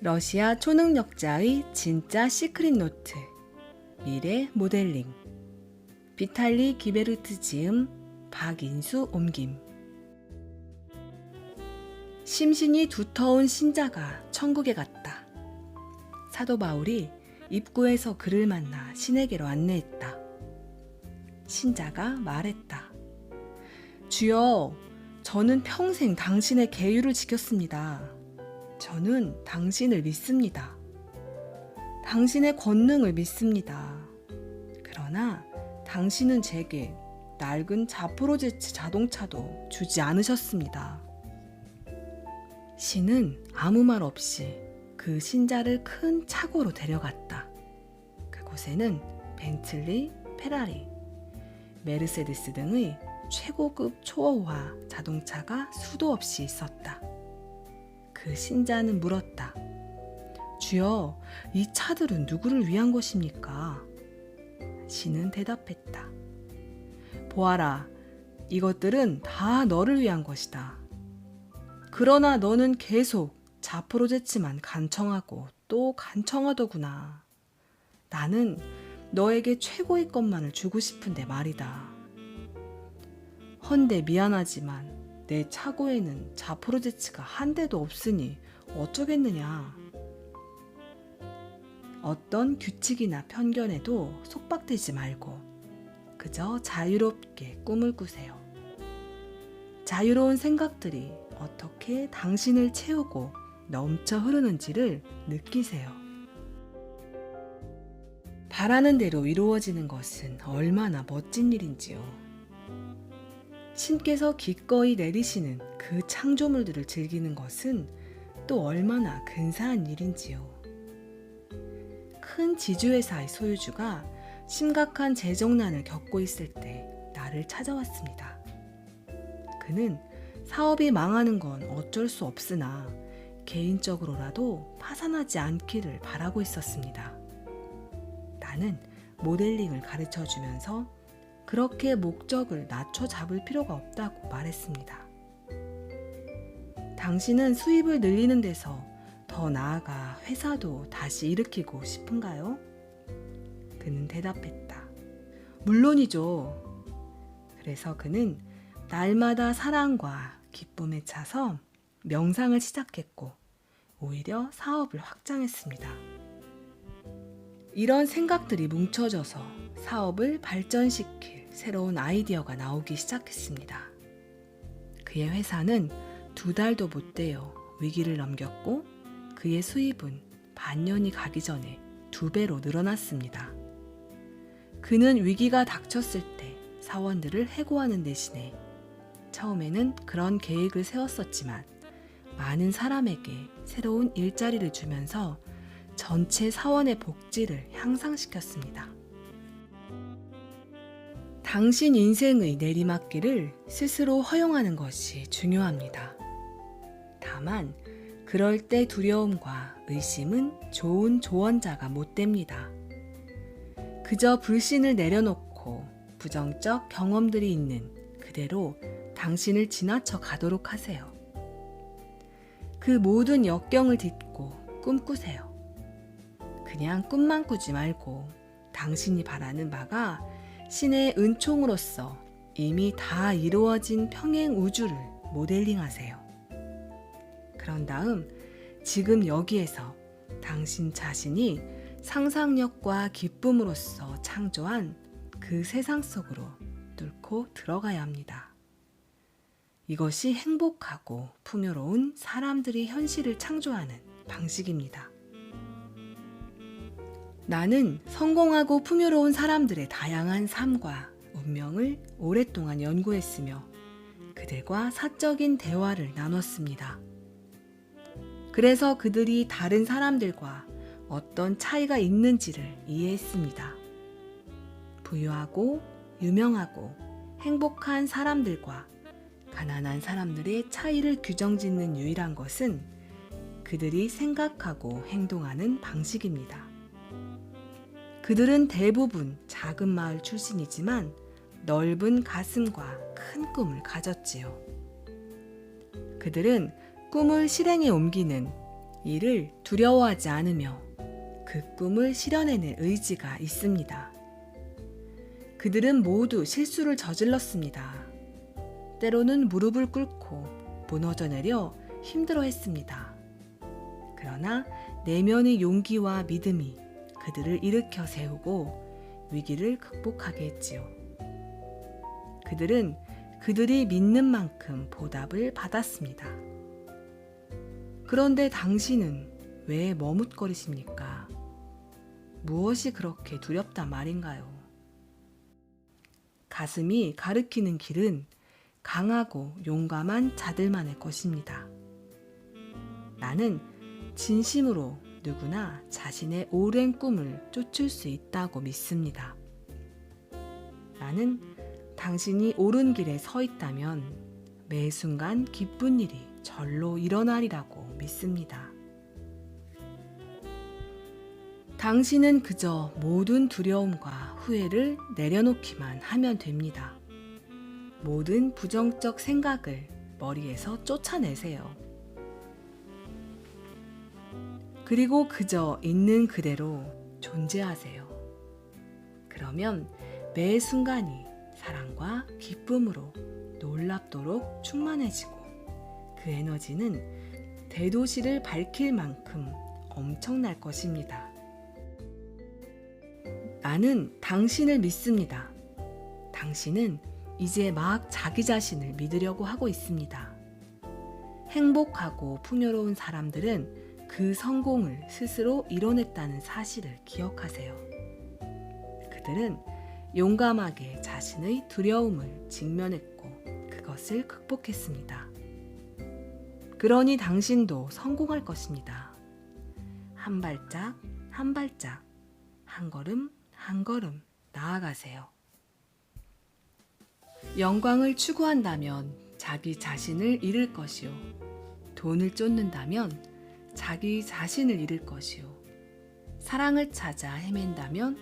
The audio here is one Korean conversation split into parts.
러시아 초능력자의 진짜 시크릿 노트, 미래 모델링, 비탈리 기베르트 지음, 박인수 옮김. 심신이 두터운 신자가 천국에 갔다. 사도 바울이 입구에서 그를 만나 신에게로 안내했다. 신자가 말했다. 주여, 저는 평생 당신의 계율을 지켰습니다. 저는 당신을 믿습니다. 당신의 권능을 믿습니다. 그러나 당신은 제게 낡은 자포로제츠 자동차도 주지 않으셨습니다. 신은 아무 말 없이 그 신자를 큰 차고로 데려갔다. 그곳에는 벤틀리, 페라리, 메르세데스 등의 최고급 초호화 자동차가 수도 없이 있었다. 그 신자는 물었다. 주여, 이 차들은 누구를 위한 것입니까? 신은 대답했다. 보아라, 이것들은 다 너를 위한 것이다. 그러나 너는 계속 자포로제츠만 간청하고 또 간청하더구나. 나는 너에게 최고의 것만을 주고 싶은데 말이다. 헌데 미안하지만 내 차고에는 자포로제츠가 한 대도 없으니 어쩌겠느냐. 어떤 규칙이나 편견에도 속박되지 말고 그저 자유롭게 꿈을 꾸세요. 자유로운 생각들이 어떻게 당신을 채우고 넘쳐 흐르는지를 느끼세요. 바라는 대로 이루어지는 것은 얼마나 멋진 일인지요. 신께서 기꺼이 내리시는 그 창조물들을 즐기는 것은 또 얼마나 근사한 일인지요. 큰 지주회사의 소유주가 심각한 재정난을 겪고 있을 때 나를 찾아왔습니다. 그는 사업이 망하는 건 어쩔 수 없으나 개인적으로라도 파산하지 않기를 바라고 있었습니다. 나는 모델링을 가르쳐주면서 그렇게 목적을 낮춰 잡을 필요가 없다고 말했습니다. 당신은 수입을 늘리는 데서 더 나아가 회사도 다시 일으키고 싶은가요? 그는 대답했다. 물론이죠. 그래서 그는 날마다 사랑과 기쁨에 차서 명상을 시작했고 오히려 사업을 확장했습니다. 이런 생각들이 뭉쳐져서 사업을 발전시킬 새로운 아이디어가 나오기 시작했습니다. 그의 회사는 2달도 못 되어 위기를 넘겼고 그의 수입은 반년이 가기 전에 2배로 늘어났습니다. 그는 위기가 닥쳤을 때 사원들을 해고하는 대신에 처음에는 그런 계획을 세웠었지만 많은 사람에게 새로운 일자리를 주면서 전체 사원의 복지를 향상시켰습니다. 당신 인생의 내리막길을 스스로 허용하는 것이 중요합니다. 다만 그럴 때 두려움과 의심은 좋은 조언자가 못 됩니다. 그저 불신을 내려놓고 부정적 경험들이 있는 그대로 당신을 지나쳐 가도록 하세요. 그 모든 역경을 딛고 꿈꾸세요. 그냥 꿈만 꾸지 말고 당신이 바라는 바가 신의 은총으로서 이미 다 이루어진 평행 우주를 모델링하세요. 그런 다음 지금 여기에서 당신 자신이 상상력과 기쁨으로써 창조한 그 세상 속으로 뚫고 들어가야 합니다. 이것이 행복하고 풍요로운 사람들이 현실을 창조하는 방식입니다. 나는 성공하고 풍요로운 사람들의 다양한 삶과 운명을 오랫동안 연구했으며 그들과 사적인 대화를 나눴습니다. 그래서 그들이 다른 사람들과 어떤 차이가 있는지를 이해했습니다. 부유하고 유명하고 행복한 사람들과 가난한 사람들의 차이를 규정짓는 유일한 것은 그들이 생각하고 행동하는 방식입니다. 그들은 대부분 작은 마을 출신이지만 넓은 가슴과 큰 꿈을 가졌지요. 그들은 꿈을 실행에 옮기는 이를 두려워하지 않으며 그 꿈을 실현해낼 의지가 있습니다. 그들은 모두 실수를 저질렀습니다. 때로는 무릎을 꿇고 무너져 내려 힘들어했습니다. 그러나 내면의 용기와 믿음이 그들을 일으켜 세우고 위기를 극복하게 했지요. 그들은 그들이 믿는 만큼 보답을 받았습니다. 그런데 당신은 왜 머뭇거리십니까? 무엇이 그렇게 두렵단 말인가요? 가슴이 가리키는 길은 강하고 용감한 자들만의 것입니다. 나는 진심으로 누구나 자신의 오랜 꿈을 쫓을 수 있다고 믿습니다. 나는 당신이 옳은 길에 서 있다면 매 순간 기쁜 일이 절로 일어나리라고 믿습니다. 당신은 그저 모든 두려움과 후회를 내려놓기만 하면 됩니다. 모든 부정적 생각을 머리에서 쫓아내세요. 그리고 그저 있는 그대로 존재하세요. 그러면 매 순간이 사랑과 기쁨으로 놀랍도록 충만해지고 그 에너지는 대도시를 밝힐 만큼 엄청날 것입니다. 나는 당신을 믿습니다. 당신은 이제 막 자기 자신을 믿으려고 하고 있습니다. 행복하고 풍요로운 사람들은 그 성공을 스스로 이뤄냈다는 사실을 기억하세요. 그들은 용감하게 자신의 두려움을 직면했고 그것을 극복했습니다. 그러니 당신도 성공할 것입니다. 한 발짝, 한 발짝, 한 걸음, 한 걸음 나아가세요. 영광을 추구한다면 자기 자신을 잃을 것이요. 돈을 쫓는다면 자기 자신을 잃을 것이요. 사랑을 찾아 헤맨다면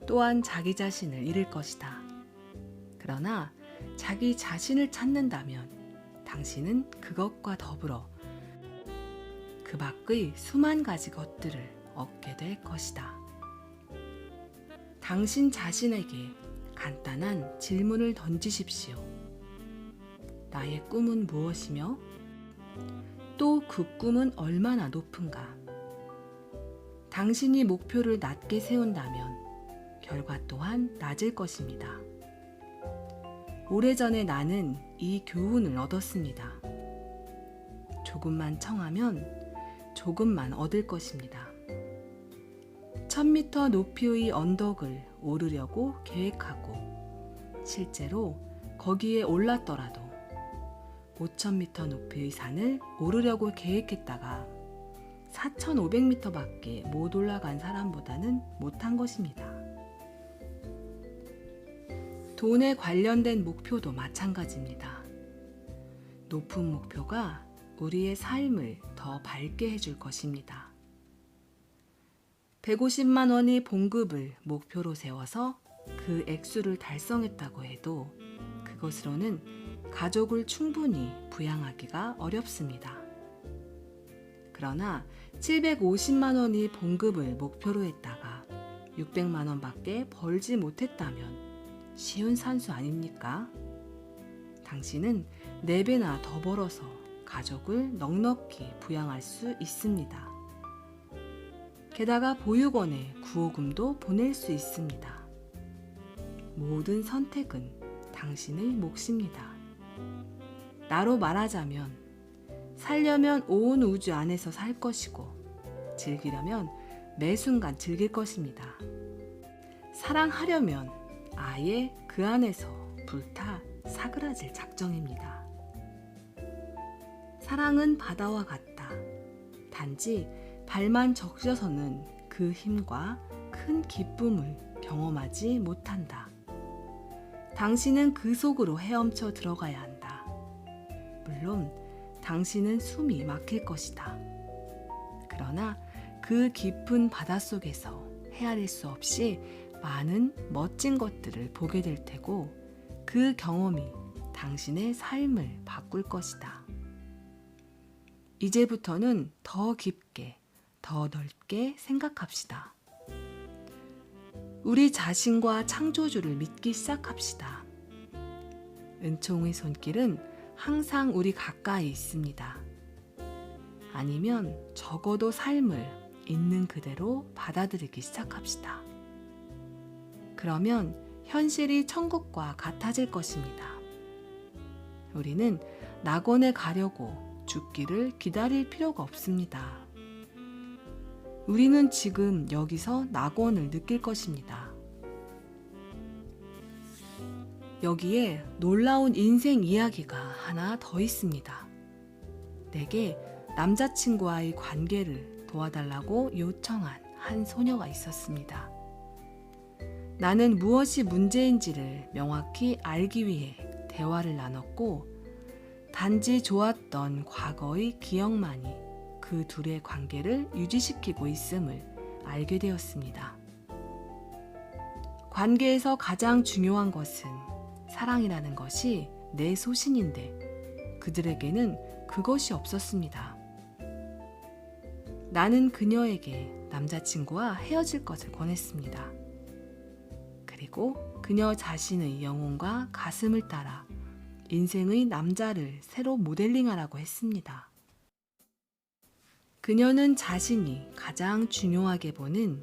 또한 자기 자신을 잃을 것이다. 그러나 자기 자신을 찾는다면 당신은 그것과 더불어 그 밖의 수만 가지 것들을 얻게 될 것이다. 당신 자신에게 간단한 질문을 던지십시오. 나의 꿈은 무엇이며 또 그 꿈은 얼마나 높은가? 당신이 목표를 낮게 세운다면 결과 또한 낮을 것입니다. 오래전에 나는 이 교훈을 얻었습니다. 조금만 청하면 조금만 얻을 것입니다. 1000m 높이의 언덕을 오르려고 계획하고 실제로 거기에 올랐더라도 5000m 높이의 산을 오르려고 계획했다가 4500m밖에 못 올라간 사람보다는 못한 것입니다. 돈에 관련된 목표도 마찬가지입니다. 높은 목표가 우리의 삶을 더 밝게 해줄 것입니다. 150만 원의 봉급을 목표로 세워서 그 액수를 달성했다고 해도 그것으로는 가족을 충분히 부양하기가 어렵습니다. 그러나 750만 원의 봉급을 목표로 했다가 600만 원밖에 벌지 못했다면 쉬운 산수 아닙니까? 당신은 4배나 더 벌어서 가족을 넉넉히 부양할 수 있습니다. 게다가 보육원에 구호금도 보낼 수 있습니다. 모든 선택은 당신의 몫입니다. 나로 말하자면 살려면 온 우주 안에서 살 것이고 즐기려면 매 순간 즐길 것입니다. 사랑하려면 아예 그 안에서 불타 사그라질 작정입니다. 사랑은 바다와 같다. 단지 발만 적셔서는 그 힘과 큰 기쁨을 경험하지 못한다. 당신은 그 속으로 헤엄쳐 들어가야 한다. 물론 당신은 숨이 막힐 것이다. 그러나 그 깊은 바닷속에서 헤아릴 수 없이 많은 멋진 것들을 보게 될 테고 그 경험이 당신의 삶을 바꿀 것이다. 이제부터는 더 깊게, 더 넓게 생각합시다. 우리 자신과 창조주를 믿기 시작합시다. 은총의 손길은 항상 우리 가까이 있습니다. 아니면 적어도 삶을 있는 그대로 받아들이기 시작합시다. 그러면 현실이 천국과 같아질 것입니다. 우리는 낙원에 가려고 죽기를 기다릴 필요가 없습니다. 우리는 지금 여기서 낙원을 느낄 것입니다. 여기에 놀라운 인생 이야기가 하나 더 있습니다. 내게 남자친구와의 관계를 도와달라고 요청한 한 소녀가 있었습니다. 나는 무엇이 문제인지를 명확히 알기 위해 대화를 나눴고, 단지 좋았던 과거의 기억만이 그 둘의 관계를 유지시키고 있음을 알게 되었습니다. 관계에서 가장 중요한 것은 사랑이라는 것이 내 소신인데 그들에게는 그것이 없었습니다. 나는 그녀에게 남자친구와 헤어질 것을 권했습니다. 그리고 그녀 자신의 영혼과 가슴을 따라 인생의 남자를 새로 모델링하라고 했습니다. 그녀는 자신이 가장 중요하게 보는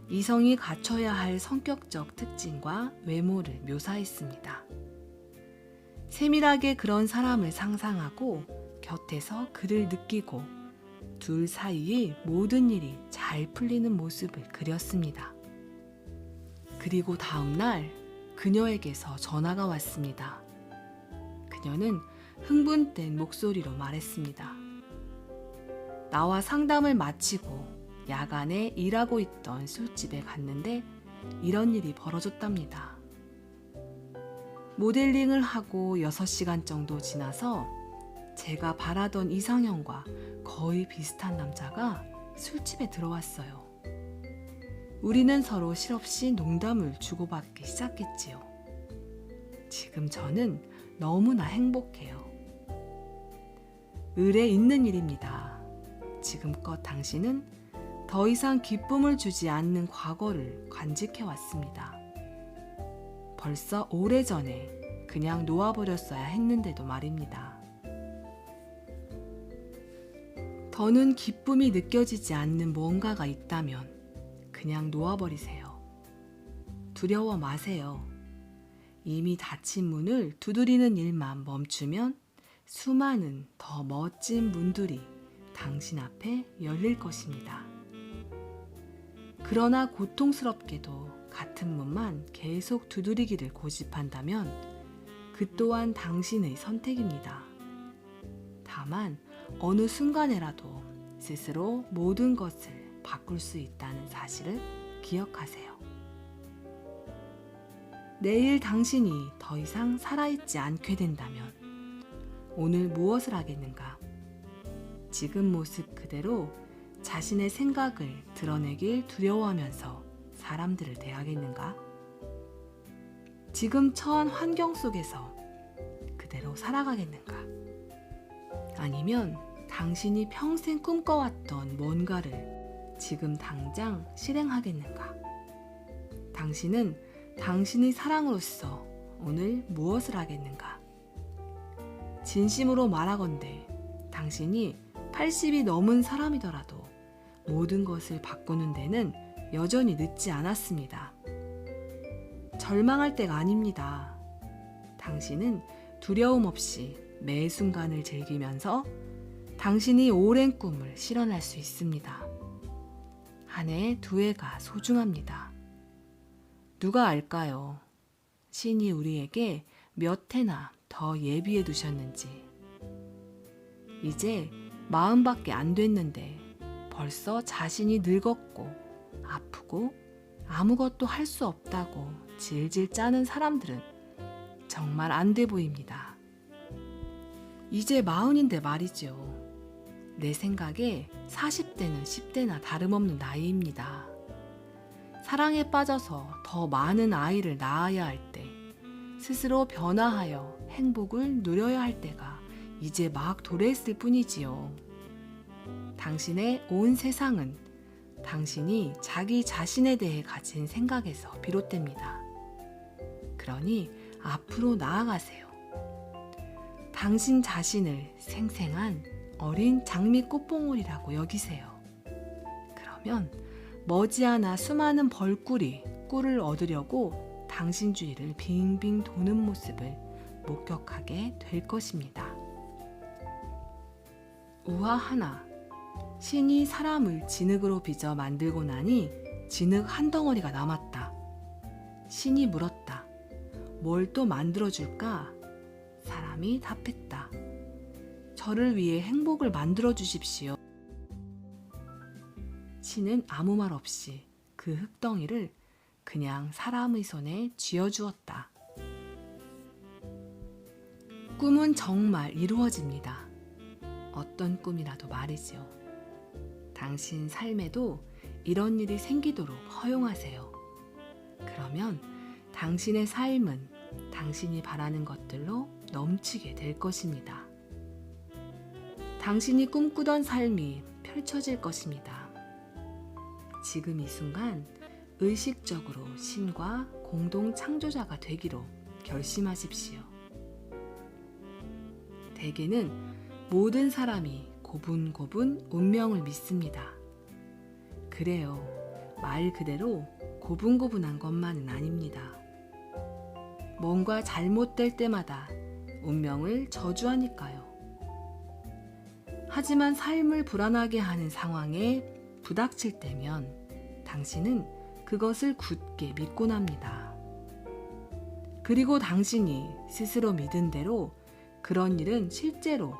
이성이 갖춰야 할 성격적 특징과 외모를 묘사했습니다. 세밀하게 그런 사람을 상상하고 곁에서 그를 느끼고 둘 사이의 모든 일이 잘 풀리는 모습을 그렸습니다. 그리고 다음 날 그녀에게서 전화가 왔습니다. 그녀는 흥분된 목소리로 말했습니다. 나와 상담을 마치고 야간에 일하고 있던 술집에 갔는데 이런 일이 벌어졌답니다. 모델링을 하고 6시간 정도 지나서 제가 바라던 이상형과 거의 비슷한 남자가 술집에 들어왔어요. 우리는 서로 실없이 농담을 주고받기 시작했지요. 지금 저는 너무나 행복해요. 을에 있는 일입니다. 지금껏 당신은 더 이상 기쁨을 주지 않는 과거를 간직해 왔습니다. 벌써 오래전에 그냥 놓아버렸어야 했는데도 말입니다. 더는 기쁨이 느껴지지 않는 무언가가 있다면 그냥 놓아버리세요. 두려워 마세요. 이미 닫힌 문을 두드리는 일만 멈추면 수많은 더 멋진 문들이 당신 앞에 열릴 것입니다. 그러나 고통스럽게도 같은 문만 계속 두드리기를 고집한다면 그 또한 당신의 선택입니다. 다만 어느 순간에라도 스스로 모든 것을 바꿀 수 있다는 사실을 기억하세요. 내일 당신이 더 이상 살아있지 않게 된다면 오늘 무엇을 하겠는가? 지금 모습 그대로 자신의 생각을 드러내길 두려워하면서 사람들을 대하겠는가? 지금 처한 환경 속에서 그대로 살아가겠는가? 아니면 당신이 평생 꿈꿔왔던 뭔가를 지금 당장 실행하겠는가? 당신은 당신의 사랑으로서 오늘 무엇을 하겠는가? 진심으로 말하건대 당신이 80이 넘은 사람이더라도 모든 것을 바꾸는 데는 여전히 늦지 않았습니다. 절망할 때가 아닙니다. 당신은 두려움 없이 매 순간을 즐기면서 당신이 오랜 꿈을 실현할 수 있습니다. 한 해, 두 해가 소중합니다. 누가 알까요? 신이 우리에게 몇 해나 더 예비해 두셨는지. 이제 40밖에 안 됐는데 벌써 자신이 늙었고 아프고 아무것도 할 수 없다고 질질 짜는 사람들은 정말 안 돼 보입니다. 이제 40인데 말이죠. 내 생각에 40대는 10대나 다름없는 나이입니다. 사랑에 빠져서 더 많은 아이를 낳아야 할 때, 스스로 변화하여 행복을 누려야 할 때가 이제 막 도래했을 뿐이지요. 당신의 온 세상은 당신이 자기 자신에 대해 가진 생각에서 비롯됩니다. 그러니 앞으로 나아가세요. 당신 자신을 생생한 어린 장미 꽃봉오리라고 여기세요. 그러면 머지않아 수많은 벌꿀이 꿀을 얻으려고 당신 주위를 빙빙 도는 모습을 목격하게 될 것입니다. 우화하나, 신이 사람을 진흙으로 빚어 만들고 나니 진흙 한 덩어리가 남았다. 신이 물었다. 뭘 또 만들어줄까? 사람이 답했다. 저를 위해 행복을 만들어 주십시오. 신은 아무 말 없이 그 흙덩이를 그냥 사람의 손에 쥐어주었다. 꿈은 정말 이루어집니다. 어떤 꿈이라도 말이지요. 당신 삶에도 이런 일이 생기도록 허용하세요. 그러면 당신의 삶은 당신이 바라는 것들로 넘치게 될 것입니다. 당신이 꿈꾸던 삶이 펼쳐질 것입니다. 지금 이 순간 의식적으로 신과 공동 창조자가 되기로 결심하십시오. 대개는 모든 사람이 고분고분 운명을 믿습니다. 그래요. 말 그대로 고분고분한 것만은 아닙니다. 뭔가 잘못될 때마다 운명을 저주하니까요. 하지만 삶을 불안하게 하는 상황에 부닥칠 때면 당신은 그것을 굳게 믿곤 합니다. 그리고 당신이 스스로 믿은 대로 그런 일은 실제로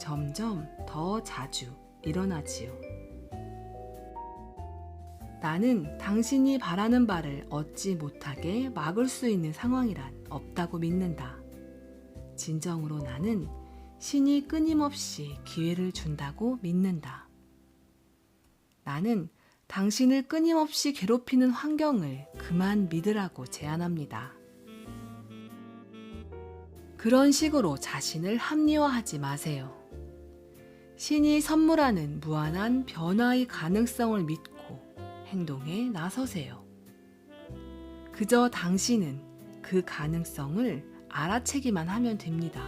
점점 더 자주 일어나지요. 나는 당신이 바라는 바를 얻지 못하게 막을 수 있는 상황이란 없다고 믿는다. 진정으로 나는 신이 끊임없이 기회를 준다고 믿는다. 나는 당신을 끊임없이 괴롭히는 환경을 그만 믿으라고 제안합니다. 그런 식으로 자신을 합리화하지 마세요. 신이 선물하는 무한한 변화의 가능성을 믿고 행동에 나서세요. 그저 당신은 그 가능성을 알아채기만 하면 됩니다.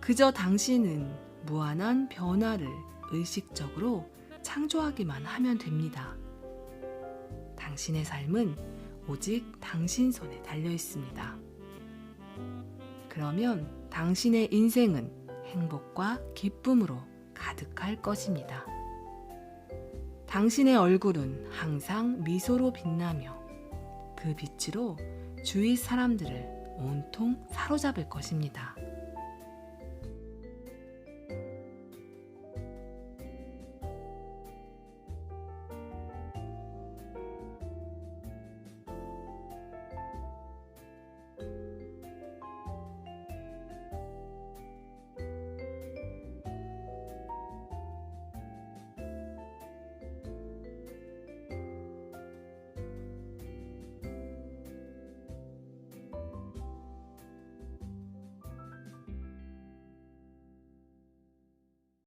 그저 당신은 무한한 변화를 의식적으로 창조하기만 하면 됩니다. 당신의 삶은 오직 당신 손에 달려 있습니다. 그러면 당신의 인생은 행복과 기쁨으로 가득할 것입니다. 당신의 얼굴은 항상 미소로 빛나며 그 빛으로 주위 사람들을 온통 사로잡을 것입니다.